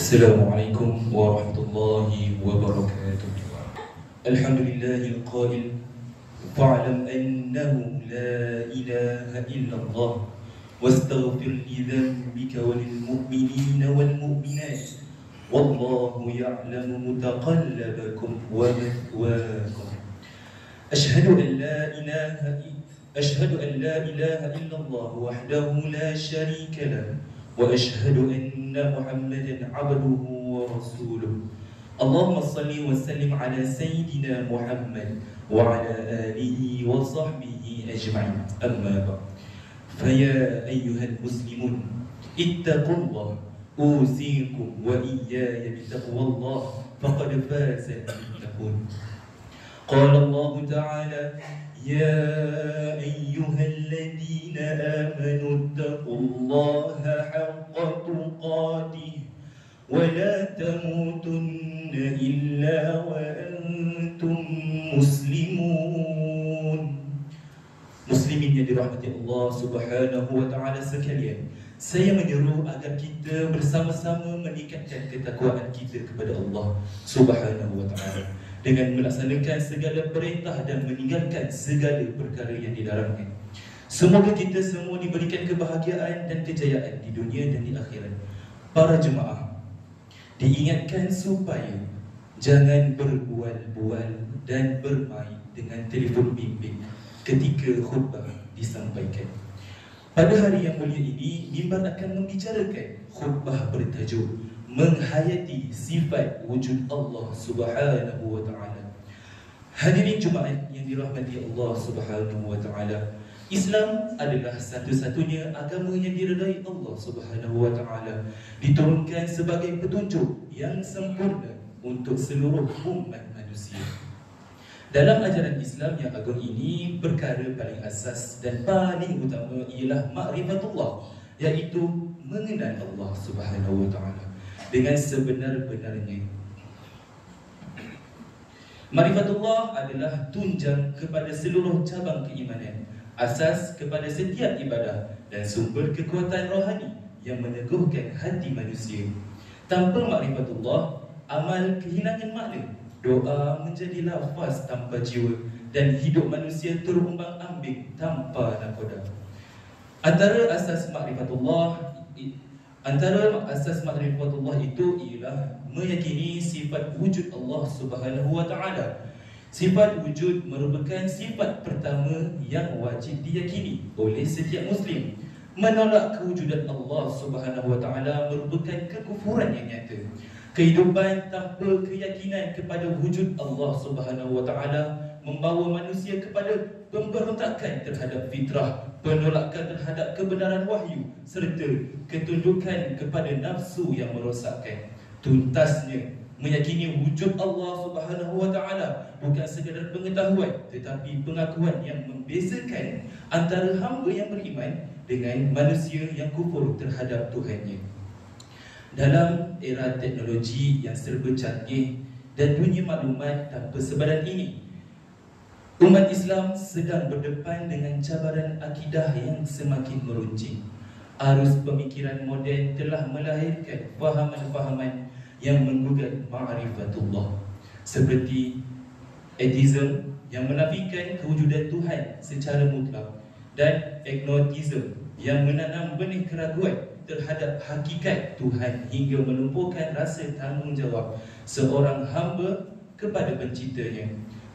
Assalamualaikum warahmatullahi wabarakatuh. Alhamdulillahil qail fa'lam annahu la ilaha illallah wastaghfir li dhanbika walil mu'minina wal mu'minat wallahu ya'lamu mutaqallabakum wa mathwaakum. Ashhadu an la ilaha illallah wahdahu la sharika lahu wa ashhadu anna Muhammadan 'abduhu wa rasuluh. Allahumma salli wa sallim ala sayyidina Muhammad wa ala alihi wa sahbihi ajma'in. Amma ba'd. Faya ayyuhal muslimun ittaqullah usikum wa iyaya bitaqwallah faqad faza al-muttaqun. Qala Allah ta'ala يا أيها الذين آمنوا اتقوا الله حق تقاته ولا تموتن إلا وأنتم مسلمون. Muslimin yang dirahmati Allah Subhanahu wa taala sekalian, saya menyeru agar kita bersama-sama meningkatkan ketakwaan kita kepada Allah Subhanahu wa taala dengan melaksanakan segala perintah dan meninggalkan segala perkara yang dilarangkan. Semoga kita semua diberikan kebahagiaan dan kejayaan di dunia dan di akhirat. Para jemaah diingatkan supaya jangan berbual-bual dan bermain dengan telefon bimbit ketika khutbah disampaikan. Pada hari yang mulia ini, mimbar akan membicarakan khutbah bertajuk menghayati sifat wujud Allah Subhanahu wa taala. Hadirin Jumaat yang dirahmati Allah Subhanahu wa taala, Islam adalah satu-satunya agama yang diredai Allah Subhanahu wa taala, diturunkan sebagai petunjuk yang sempurna untuk seluruh umat manusia. Dalam ajaran Islam yang agung ini, perkara paling asas dan paling utama ialah ma'rifatullah, iaitu mengenal Allah Subhanahu wa taala dengan sebenar-benarnya. Ma'rifatullah adalah tunjang kepada seluruh cabang keimanan, asas kepada setiap ibadah dan sumber kekuatan rohani yang meneguhkan hati manusia. Tanpa ma'rifatullah, amal kehilangan makna, doa menjadi lafaz tanpa jiwa, dan hidup manusia terumbang-ambing tanpa nakoda. Antara asas ma'rifatullah itu ialah meyakini sifat wujud Allah Subhanahu wa taala. Sifat wujud merupakan sifat pertama yang wajib diyakini oleh setiap muslim. Menolak kewujudan Allah Subhanahu wa taala merupakan kekufuran yang nyata. Kehidupan tanpa keyakinan kepada wujud Allah Subhanahu wa taala membawa manusia kepada pemberontakan terhadap fitrah, penolakan terhadap kebenaran wahyu, serta ketundukan kepada nafsu yang merosakkan. Tuntasnya, meyakini wujud Allah Subhanahu wa taala bukan sekadar pengetahuan, tetapi pengakuan yang membezakan antara hamba yang beriman dengan manusia yang kufur terhadap Tuhannya. Dalam era teknologi yang serba canggih dan dunia maklumat tanpa sebadan ini, umat Islam sedang berdepan dengan cabaran akidah yang semakin meruncing. Arus pemikiran moden telah melahirkan fahaman-fahaman yang menggugat ma'rifatullah, seperti atheism yang menafikan kewujudan Tuhan secara mutlak, dan agnosticism yang menanam benih keraguan terhadap hakikat Tuhan hingga melumpuhkan rasa tanggungjawab seorang hamba kepada penciptanya.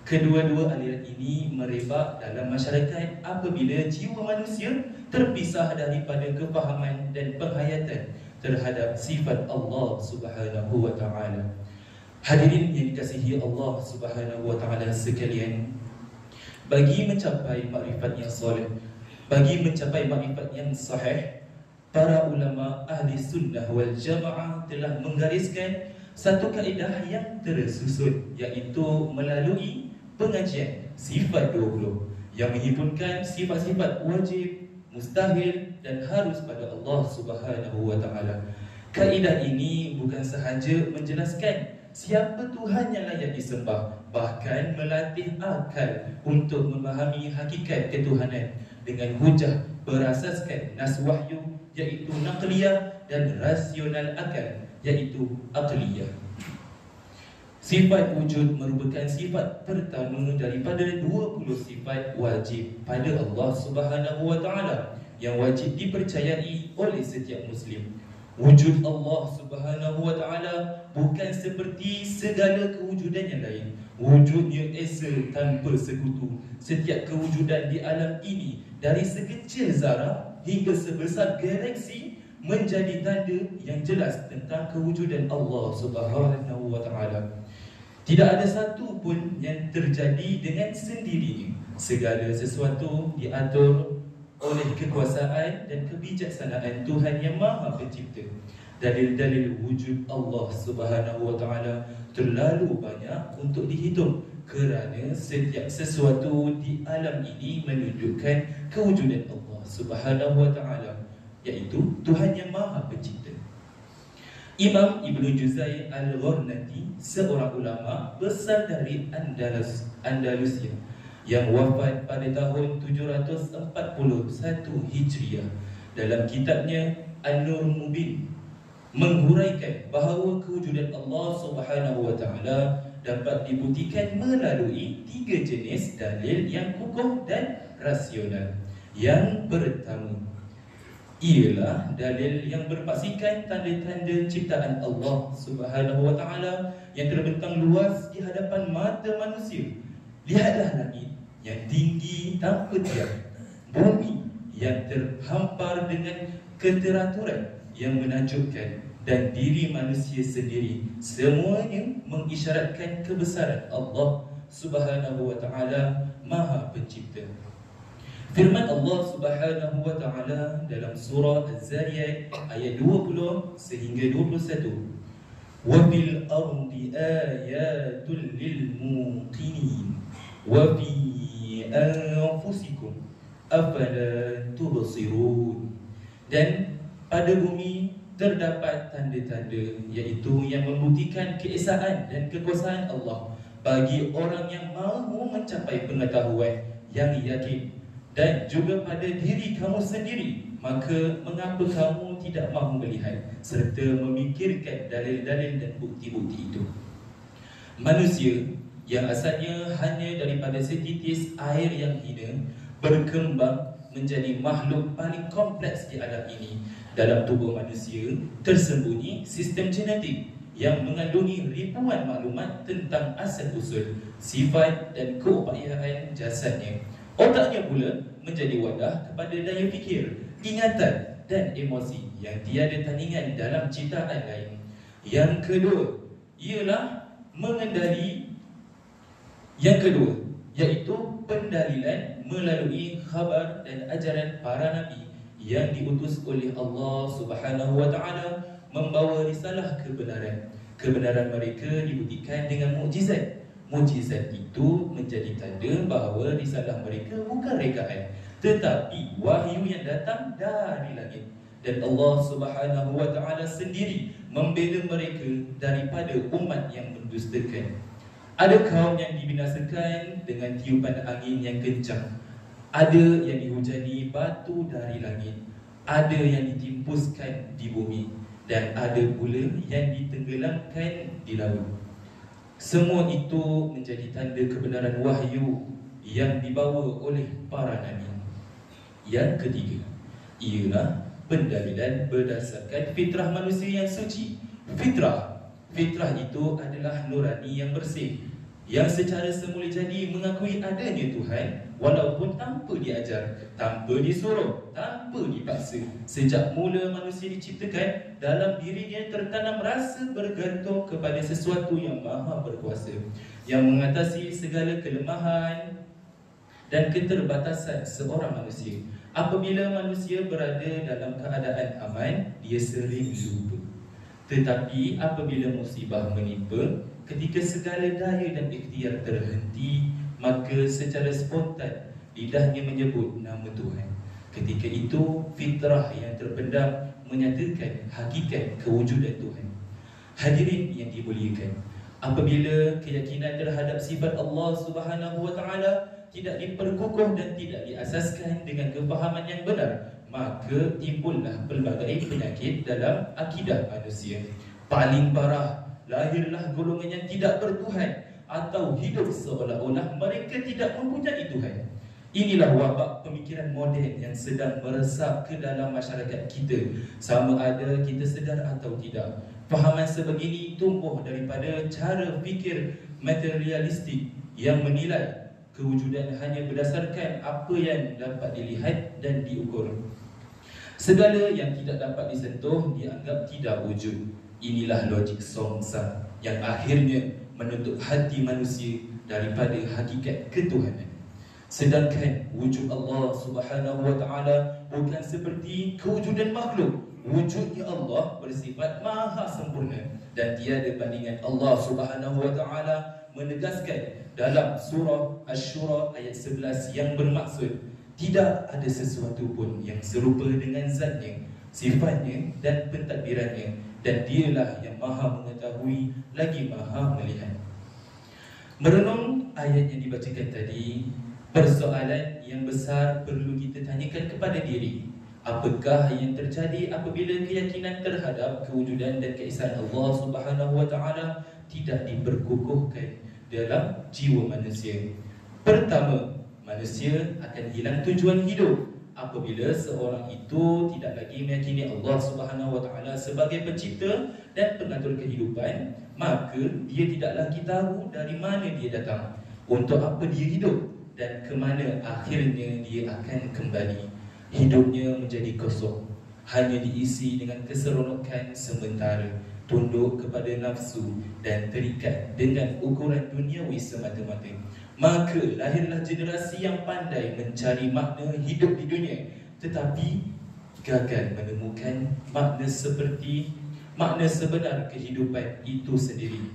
Kedua-dua aliran ini merebak dalam masyarakat apabila jiwa manusia terpisah daripada kefahaman dan penghayatan terhadap sifat Allah Subhanahu wa taala. Hadirin yang dikasihi Allah Subhanahu wa taala sekalian, bagi mencapai makrifat yang soleh, bagi mencapai makrifat yang sahih, para ulama ahli sunnah wal jamaah telah menggariskan satu kaedah yang tersusun, iaitu melalui pengajian sifat 20 yang menghimpunkan sifat-sifat wajib, mustahil dan harus pada Allah Subhanahu wa taala. Kaedah ini bukan sahaja menjelaskan siapa Tuhan yang layak disembah, bahkan melatih akal untuk memahami hakikat ketuhanan dengan hujah berasaskan nas wahyu, iaitu naqliyah, dan rasional akal, iaitu aqliyah. Sifat wujud merupakan sifat pertama daripada 20 sifat wajib pada Allah Subhanahu wa taala yang wajib dipercayai oleh setiap muslim. Wujud Allah Subhanahu wa taala bukan seperti segala kewujudan yang lain. Wujudnya esa tanpa sekutu. Setiap kewujudan di alam ini, dari sekecil zarah hingga sebesar galaksi, menjadi tanda yang jelas tentang kewujudan Allah Subhanahu wa taala. Tidak ada satu pun yang terjadi dengan sendirinya. Segala sesuatu diatur oleh kekuasaan dan kebijaksanaan Tuhan yang Maha Pencipta. Dalil-dalil wujud Allah Subhanahu wa taala terlalu banyak untuk dihitung, kerana setiap sesuatu di alam ini menunjukkan kewujudan Allah Subhanahu wa taala, iaitu Tuhan yang Maha Pencipta. Imam Ibn Juzai Al-Gharnati, seorang ulama besar dari Andalusia yang wafat pada tahun 741 Hijriah, dalam kitabnya An-Nur Mubin menghuraikan bahawa kewujudan Allah Subhanahu wa taala dapat dibuktikan melalui 3 jenis dalil yang kukuh dan rasional. Yang pertama ialah dalil yang berpaksikan tanda-tanda ciptaan Allah Subhanahu wa taala yang terbentang luas di hadapan mata manusia. Lihatlah langit yang tinggi tanpa tiap, bumi yang terhampar dengan keteraturan yang menakjubkan, dan diri manusia sendiri. Semuanya mengisyaratkan kebesaran Allah Subhanahu wa taala Maha Pencipta. Firman Allah Subhanahu wa taala dalam surah Az-Zariyat ayat 20 sehingga 21. Wa fil ardi ayatul lil muqinin wa fi anfusikum afala tubsirun. Dan pada bumi terdapat tanda-tanda, iaitu yang membuktikan keesaan dan kekuasaan Allah bagi orang yang mahu mencapai pengetahuan yang yakin, dan juga pada diri kamu sendiri. Maka mengapa kamu tidak mahu melihat serta memikirkan dalil-dalil dan bukti-bukti itu? Manusia yang asalnya hanya daripada setitis air yang hina berkembang menjadi makhluk paling kompleks di alam ini. Dalam tubuh manusia tersembunyi sistem genetik yang mengandungi ribuan maklumat tentang asal-usul, sifat dan keupayaan jasadnya. Otaknya pula menjadi wadah kepada daya fikir, ingatan dan emosi yang tiada tandingan dalam ciptaan lain. Yang kedua ialah iaitu pendalilan melalui khabar dan ajaran para nabi yang diutus oleh Allah Subhanahu wa taala membawa risalah kebenaran. Kebenaran mereka dibuktikan dengan mukjizat. Mukjizat itu menjadi tanda bahawa risalah mereka bukan rekaan, tetapi wahyu yang datang dari langit. Dan Allah Subhanahu wa taala sendiri membela mereka daripada umat yang mendustakan. Ada kaum yang dibinasakan dengan tiupan angin yang kencang, ada yang dihujani batu dari langit, ada yang ditimpuskan di bumi, dan ada pula yang ditenggelamkan di laut. Semua itu menjadi tanda kebenaran wahyu yang dibawa oleh para nabi. Yang ketiga ialah pendalilan berdasarkan fitrah manusia yang suci. Fitrah itu adalah nurani yang bersih, yang secara semula jadi mengakui adanya Tuhan walaupun tanpa diajar, tanpa disuruh, tanpa dipaksa. Sejak mula manusia diciptakan, dalam dirinya tertanam rasa bergantung kepada sesuatu yang maha berkuasa, yang mengatasi segala kelemahan dan keterbatasan seorang manusia. Apabila manusia berada dalam keadaan aman, dia sering lupa. Tetapi apabila musibah menimpa, ketika segala daya dan ikhtiar terhenti, maka secara spontan lidahnya menyebut nama Tuhan. Ketika itu fitrah yang terpendam menyatakan hakikat kewujudan Tuhan. Hadirin yang dimuliakan, apabila keyakinan terhadap sifat Allah Subhanahu wa taala tidak diperkukuh dan tidak diasaskan dengan kefahaman yang benar, maka timbullah pelbagai penyakit dalam akidah manusia. Paling parah, lahirlah golongan yang tidak bertuhan atau hidup seolah-olah mereka tidak mempunyai Tuhan. Inilah wabak pemikiran moden yang sedang meresap ke dalam masyarakat kita, sama ada kita sedar atau tidak. Fahaman sebegini tumbuh daripada cara fikir materialistik yang menilai kewujudan hanya berdasarkan apa yang dapat dilihat dan diukur. Segala yang tidak dapat disentuh dianggap tidak wujud. Inilah logik songsang yang akhirnya menutup hati manusia daripada hakikat ketuhanan. Sedangkan wujud Allah Subhanahu wa taala bukan seperti kewujudan makhluk. Wujudnya Allah bersifat maha sempurna dan tiada bandingan. Allah Subhanahu wa taala menegaskan dalam surah Asy-Syura ayat 11 yang bermaksud tidak ada sesuatu pun yang serupa dengan zatnya, sifatnya dan pentadbirannya, dan dialah yang maha mengetahui lagi maha melihat. Merenung ayat yang dibacakan tadi, persoalan yang besar perlu kita tanyakan kepada diri. Apakah yang terjadi apabila keyakinan terhadap kewujudan dan keesaan Allah Subhanahu wa taala tidak diperkukuhkan dalam jiwa manusia? Pertama, manusia akan hilang tujuan hidup apabila seorang itu tidak lagi meyakini Allah Subhanahu wa taala sebagai pencipta dan pengatur kehidupan. Maka dia tidak lagi tahu dari mana dia datang, untuk apa dia hidup dan ke mana akhirnya dia akan kembali. Hidupnya menjadi kosong, hanya diisi dengan keseronokan sementara, tunduk kepada nafsu dan terikat dengan ukuran duniawi semata-mata. Maka lahirlah generasi yang pandai mencari makna hidup di dunia, tetapi gagal menemukan makna sebenar kehidupan itu sendiri.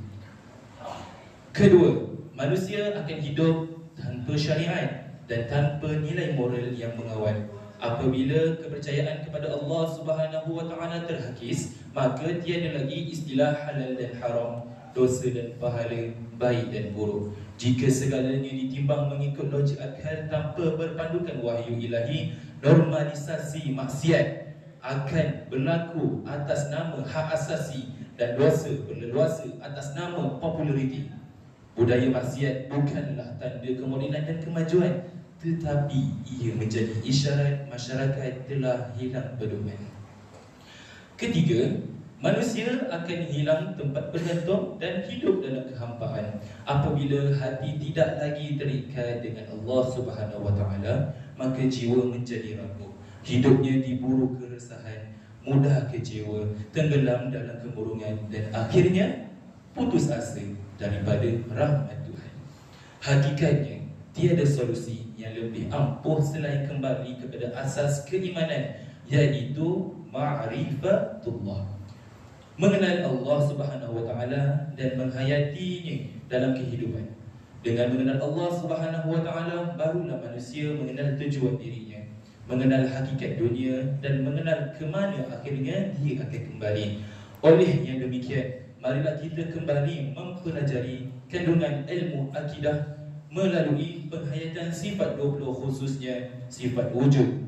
Kedua, manusia akan hidup tanpa syariat dan tanpa nilai moral yang mengawal. Apabila kepercayaan kepada Allah Subhanahu wa taala terhakis, maka tiada lagi istilah halal dan haram, dosa dan pahala, baik dan buruk. Jika segalanya ditimbang mengikut logik akal tanpa berpandukan wahyu ilahi, normalisasi maksiat akan berlaku atas nama hak asasi dan dosa berleluasa atas nama populariti. Budaya maksiat bukanlah tanda kemodenan dan kemajuan, tetapi ia menjadi isyarat masyarakat telah hilang pedoman. Ketiga, manusia akan hilang tempat bergantung dan hidup dalam kehampaan. Apabila hati tidak lagi terikat dengan Allah Subhanahu wa taala, maka jiwa menjadi rapuh. Hidupnya diburu keresahan, mudah kecewa, tenggelam dalam kemurungan dan akhirnya putus asa daripada rahmat Tuhan. Hakikatnya tiada solusi yang lebih ampuh selain kembali kepada asas keimanan, iaitu ma'rifatullah, mengenal Allah Subhanahu wa taala dan menghayatinya dalam kehidupan. Dengan mengenal Allah Subhanahu wa taala, barulah manusia mengenal tujuan dirinya, mengenal hakikat dunia dan mengenal ke mana akhirnya dia akan kembali. Oleh yang demikian, marilah kita kembali mempelajari kandungan ilmu akidah melalui penghayatan sifat 20, khususnya sifat wujud,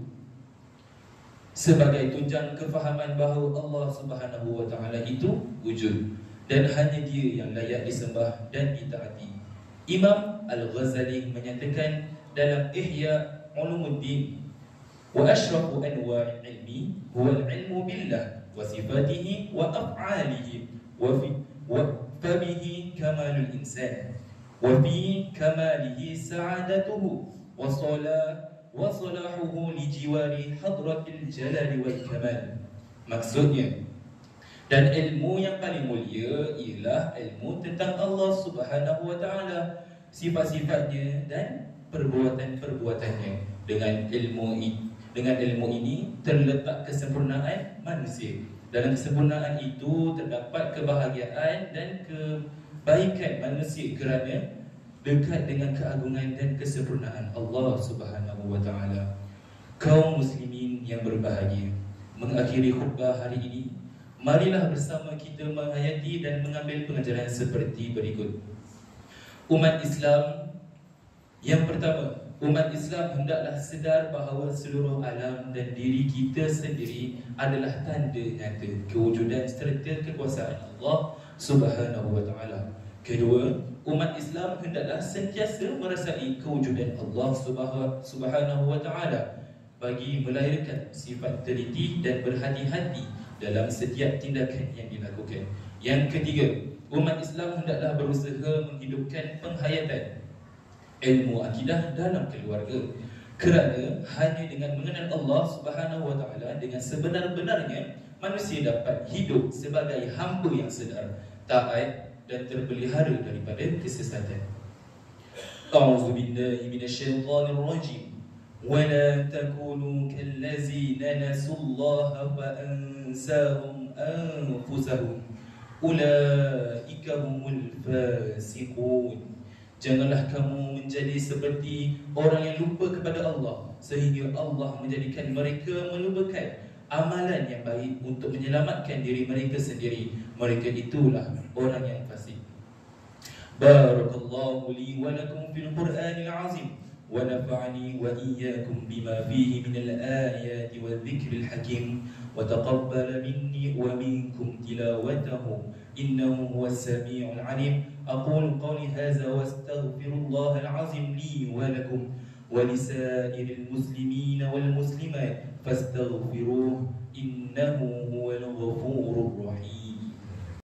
sebagai tunjang kefahaman bahawa Allah Subhanahu wa taala itu wujud dan hanya Dia yang layak disembah dan ditaati. Imam Al-Ghazali menyatakan dalam Ihya Ulumuddin, wa asyrafu anwa'il ilmi huwa al-ilmu billah wa sifatihi wa af'alihi wa fabihi kamalul insan wa fi kamalihi sa'adatuhu wa salahuhu li jiwari hadratil jalali wal kamal. Maksudnya, dan ilmu yang paling mulia ialah ilmu tentang Allah Subhanahu wa taala, sifat-sifatnya dan perbuatan-perbuatannya. Dengan ilmu ini terletak kesempurnaan manusia. Dalam kesempurnaan itu terdapat kebahagiaan dan kebaikan manusia kerana dekat dengan keagungan dan kesempurnaan Allah Subhanahu wa taala. Kaum muslimin yang berbahagia, mengakhiri khutbah hari ini, marilah bersama kita menghayati dan mengambil pengajaran seperti berikut. Umat Islam, yang pertama, Umat Islam hendaklah sedar bahawa seluruh alam dan diri kita sendiri adalah tanda nyata kewujudan serta kekuasaan Allah Subhanahu wa taala. Kedua, umat Islam hendaklah sentiasa merasai kewujudan Allah Subhanahu wa taala bagi melahirkan sifat teliti dan berhati-hati dalam setiap tindakan yang dilakukan. Yang ketiga, umat Islam hendaklah berusaha menghidupkan penghayatan ilmu akidah dalam keluarga, kerana hanya dengan mengenal Allah Subhanahu wa taala dengan sebenar-benarnya manusia dapat hidup sebagai hamba yang sedar, taat dan terpelihara daripada kesesatan. A'udzu billahi minasyaitonir rajim. ولا تكونوا كالذين نسوا الله فأنساهم أنفسهم أولئك هم الفاسقون. Janganlah kamu menjadi seperti orang yang lupa kepada Allah sehingga Allah menjadikan mereka melupakan amalan yang baik untuk menyelamatkan diri mereka sendiri. Mereka itulah orang yang fasik. Barakallahu li wa lakum fil Qur'anil azim wa nafa'ani wa iyyakum bima fihi minal ayati wadh-dhikril hakim wa taqabbal minni wa minkum tilawatahu innahu huwas sami'ul 'alim. أقول قولي هذا وأستغفر الله العظيم لي ولكم ولسائر المسلمين والمسلمات فاستغفروه إنه هو الغفور الرحيم.